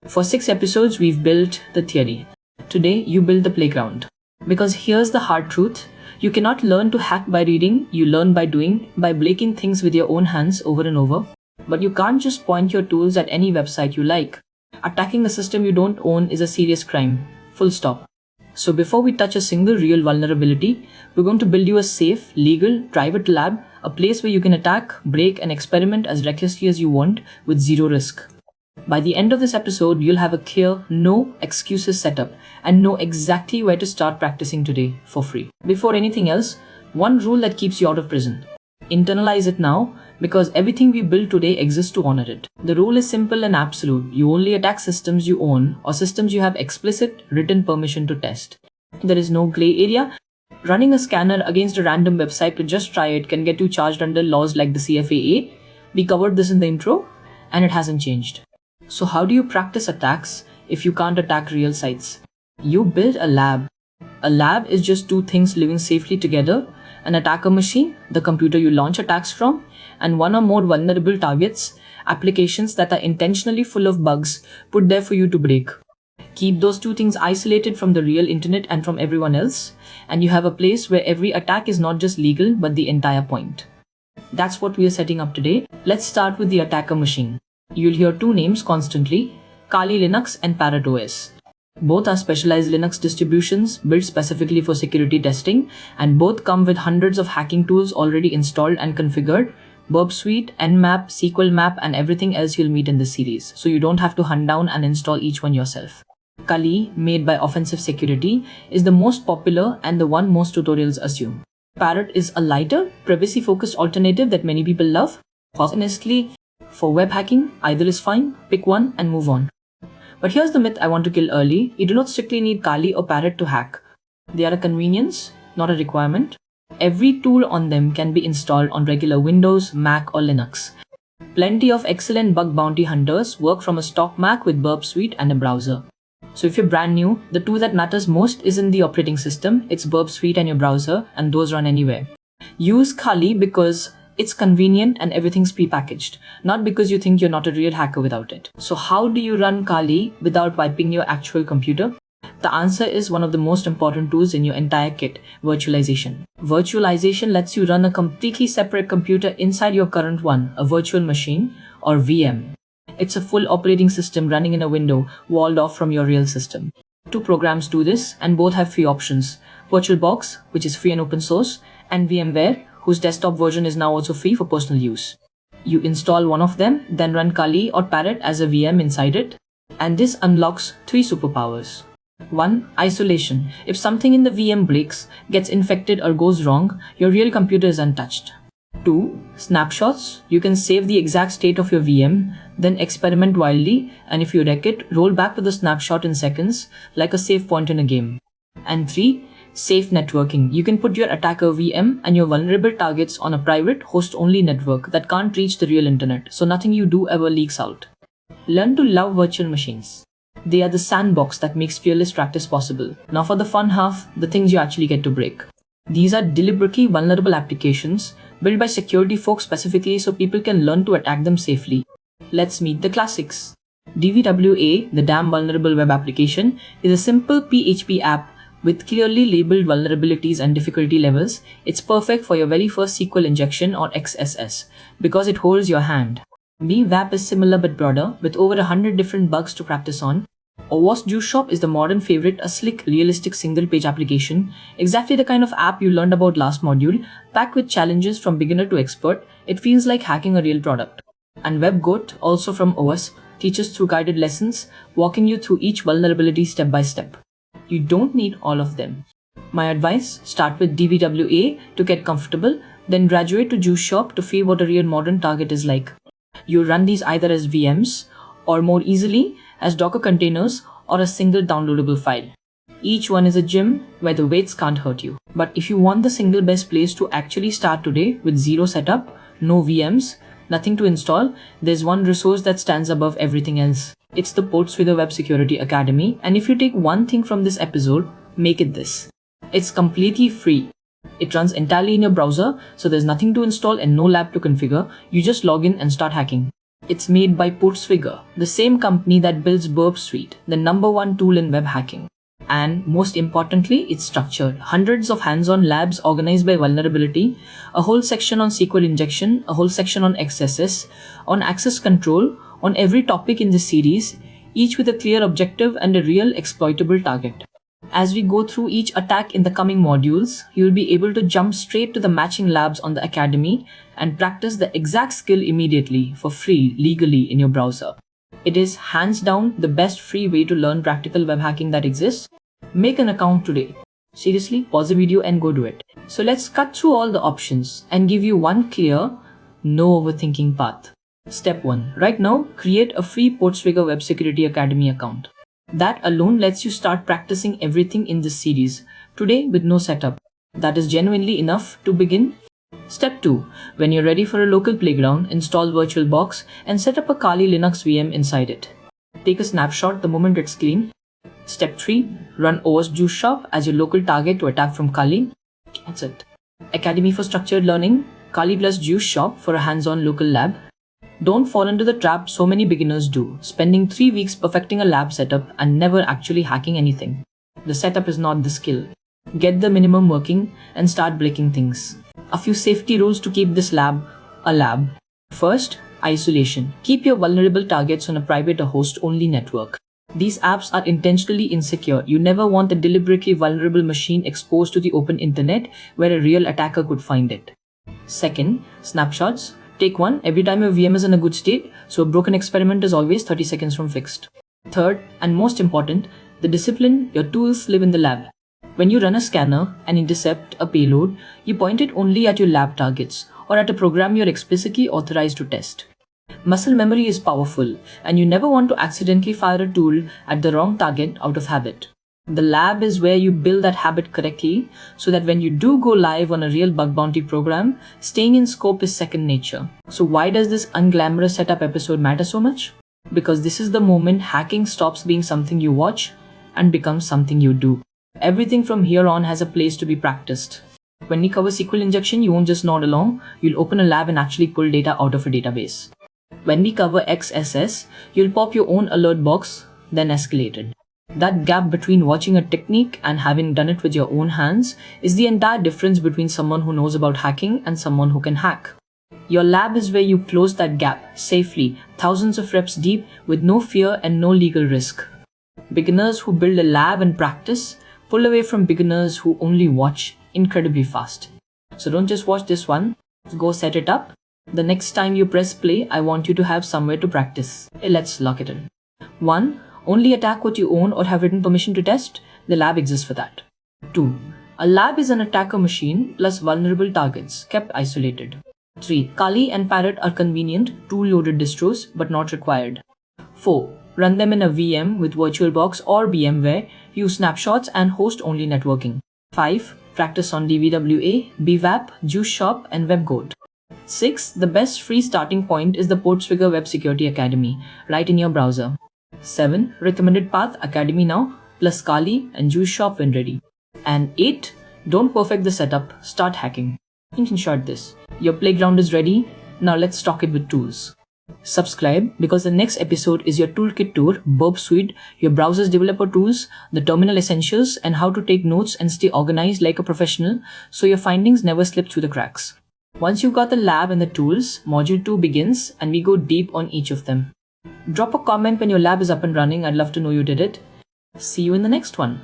For 6 episodes, we've built the theory. Today, you build the playground. Because here's the hard truth. You cannot learn to hack by reading, you learn by doing, by breaking things with your own hands over and over. But you can't just point your tools at any website you like. Attacking a system you don't own is a serious crime. Full stop. So before we touch a single real vulnerability, we're going to build you a safe, legal, private lab, a place where you can attack, break, and experiment as recklessly as you want with zero risk. By the end of this episode, you'll have a clear, no excuses setup and know exactly where to start practicing today for free. Before anything else, one rule that keeps you out of prison. Internalize it now, because everything we build today exists to honor it. The rule is simple and absolute. You only attack systems you own or systems you have explicit written permission to test. There is no gray area. Running a scanner against a random website to just try it can get you charged under laws like the CFAA. We covered this in the intro, and it hasn't changed. So how do you practice attacks if you can't attack real sites? You build a lab. A lab is just two things living safely together: an attacker machine, the computer you launch attacks from, and one or more vulnerable targets, applications that are intentionally full of bugs put there for you to break. Keep those two things isolated from the real internet and from everyone else, and you have a place where every attack is not just legal but the entire point. That's what we are setting up today. Let's start with the attacker machine. You'll hear two names constantly: Kali Linux and Parrot OS. Both are specialized Linux distributions built specifically for security testing, and both come with hundreds of hacking tools already installed and configured: bWAPP suite, Nmap, SQL map, and everything else you'll meet in this series, so you don't have to hunt down and install each one yourself. Kali, made by Offensive Security, is the most popular and the one most tutorials assume. Parrot is a lighter, privacy-focused alternative that many people love. Honestly, for web hacking, either is fine, pick one and move on. But here's the myth I want to kill early. You do not strictly need Kali or Parrot to hack. They are a convenience, not a requirement. Every tool on them can be installed on regular Windows, Mac, or Linux. Plenty of excellent bug bounty hunters work from a stock Mac with bWAPP suite and a browser. So if you're brand new, the tool that matters most isn't the operating system, it's bWAPP suite and your browser, and those run anywhere. Use Kali because it's convenient and everything's pre-packaged, not because you think you're not a real hacker without it. So how do you run Kali without wiping your actual computer? The answer is one of the most important tools in your entire kit: virtualization. Virtualization lets you run a completely separate computer inside your current one, a virtual machine, or VM. It's a full operating system running in a window walled off from your real system. Two programs do this, and both have free options: VirtualBox, which is free and open source, and VMware, whose desktop version is now also free for personal use. You install one of them, then run Kali or Parrot as a VM inside it, and this unlocks 3 superpowers. 1. Isolation. If something in the VM breaks, gets infected, or goes wrong, your real computer is untouched. 2. Snapshots. You can save the exact state of your VM, then experiment wildly, and if you wreck it, roll back to the snapshot in seconds, like a save point in a game. And 3. Safe networking. You can put your attacker VM and your vulnerable targets on a private, host-only network that can't reach the real internet, so nothing you do ever leaks out. Learn to love virtual machines. They are the sandbox that makes fearless practice possible. Now for the fun half, the things you actually get to break. These are deliberately vulnerable applications built by security folks specifically so people can learn to attack them safely. Let's meet the classics. DVWA, the damn vulnerable web application, is a simple PHP app with clearly labeled vulnerabilities and difficulty levels. It's perfect for your very first SQL injection or XSS because it holds your hand. bWAPP is similar but broader, with over 100 different bugs to practice on. OWASP Juice Shop is the modern favorite, a slick, realistic single-page application, exactly the kind of app you learned about last module, packed with challenges from beginner to expert. It feels like hacking a real product. And WebGoat, also from OWASP, teaches through guided lessons, walking you through each vulnerability step by step. You don't need all of them. My advice: start with DVWA to get comfortable, then graduate to Juice Shop to feel what a real modern target is like. You run these either as VMs, or more easily, as Docker containers or a single downloadable file. Each one is a gym where the weights can't hurt you. But if you want the single best place to actually start today with zero setup, no VMs, nothing to install, there's one resource that stands above everything else. It's the PortSwigger Web Security Academy, and if you take one thing from this episode, make it this. It's completely free. It runs entirely in your browser, so there's nothing to install and no lab to configure. You just log in and start hacking. It's made by PortSwigger, the same company that builds bWAPP Suite, the #1 tool in web hacking. And most importantly, it's structured. Hundreds of hands-on labs organized by vulnerability, a whole section on SQL injection, a whole section on XSS, on access control, on every topic in this series, each with a clear objective and a real exploitable target. As we go through each attack in the coming modules, you'll be able to jump straight to the matching labs on the Academy and practice the exact skill immediately for free legally in your browser. It is hands down the best free way to learn practical web hacking that exists. Make an account today. Seriously, pause the video and go do it. So let's cut through all the options and give you one clear, no overthinking path. Step 1. Right now, create a free PortSwigger Web Security Academy account. That alone lets you start practicing everything in this series today with no setup. That is genuinely enough to begin. Step 2. When you're ready for a local playground, install VirtualBox and set up a Kali Linux VM inside it. Take a snapshot the moment it's clean. Step 3. Run OWASP Juice Shop as your local target to attack from Kali. That's it. Academy for structured learning, Kali plus Juice Shop for a hands-on local lab. Don't fall into the trap so many beginners do, spending 3 weeks perfecting a lab setup and never actually hacking anything. The setup is not the skill. Get the minimum working and start breaking things. A few safety rules to keep this lab a lab. First, isolation. Keep your vulnerable targets on a private or host-only network. These apps are intentionally insecure. You never want a deliberately vulnerable machine exposed to the open internet where a real attacker could find it. Second, snapshots. Take one every time your VM is in a good state, so a broken experiment is always 30 seconds from fixed. Third, and most important, the discipline your tools live in the lab. When you run a scanner and intercept a payload, you point it only at your lab targets or at a program you're explicitly authorized to test. Muscle memory is powerful, and you never want to accidentally fire a tool at the wrong target out of habit. The lab is where you build that habit correctly so that when you do go live on a real bug bounty program, staying in scope is second nature. So why does this unglamorous setup episode matter so much? Because this is the moment hacking stops being something you watch and becomes something you do. Everything from here on has a place to be practiced. When we cover SQL injection, you won't just nod along, you'll open a lab and actually pull data out of a database. When we cover XSS, you'll pop your own alert box, then escalate it. That gap between watching a technique and having done it with your own hands is the entire difference between someone who knows about hacking and someone who can hack. Your lab is where you close that gap safely, thousands of reps deep with no fear and no legal risk. Beginners who build a lab and practice pull away from beginners who only watch incredibly fast. So don't just watch this one, go set it up. The next time you press play, I want you to have somewhere to practice. Let's lock it in. 1. Only attack what you own or have written permission to test. The lab exists for that. 2. A lab is an attacker machine plus vulnerable targets kept isolated. 3. Kali and Parrot are convenient, tool-loaded distros but not required. 4. Run them in a VM with VirtualBox or VMware. Use snapshots and host-only networking. 5. Practice on DVWA, bWAPP, Juice Shop and WebGoat. 6. The best free starting point is the PortSwigger Web Security Academy, right in your browser. 7. Recommended path Academy now, plus Kali and Juice Shop when ready. And 8. Don't perfect the setup, start hacking. In short this, your playground is ready, now let's stock it with tools. Subscribe because the next episode is your toolkit tour, bWAPP Suite, your browser's developer tools, the terminal essentials and how to take notes and stay organized like a professional so your findings never slip through the cracks. Once you've got the lab and the tools, module 2 begins and we go deep on each of them. Drop a comment when your lab is up and running. I'd love to know you did it. See you in the next one.